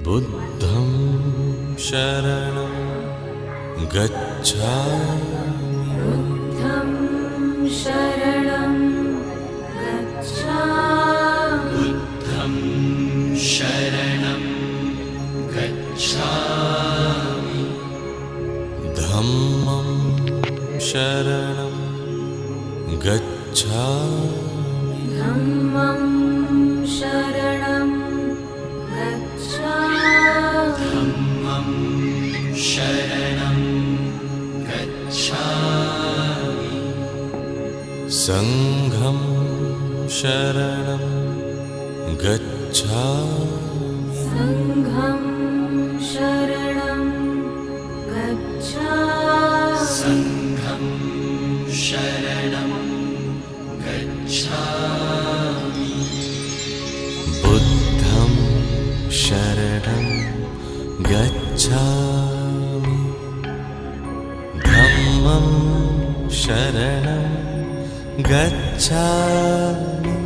बुद्धं शरणं गच्छामि। बुद्धं शरणं गच्छामि। बुद्धं शरणं गच्छामि। धम्मं शरणं गच्छामि। धम्मं शरणं गच्छामि। धम्मं शरणं गच्छामि। संघं शरणं गच्छामि। संघं शरणं गच्छामि। संघं शरणं गच्छामि। बुद्धं शरणं गच्छामि। धम्मं शरणं गच्छामि।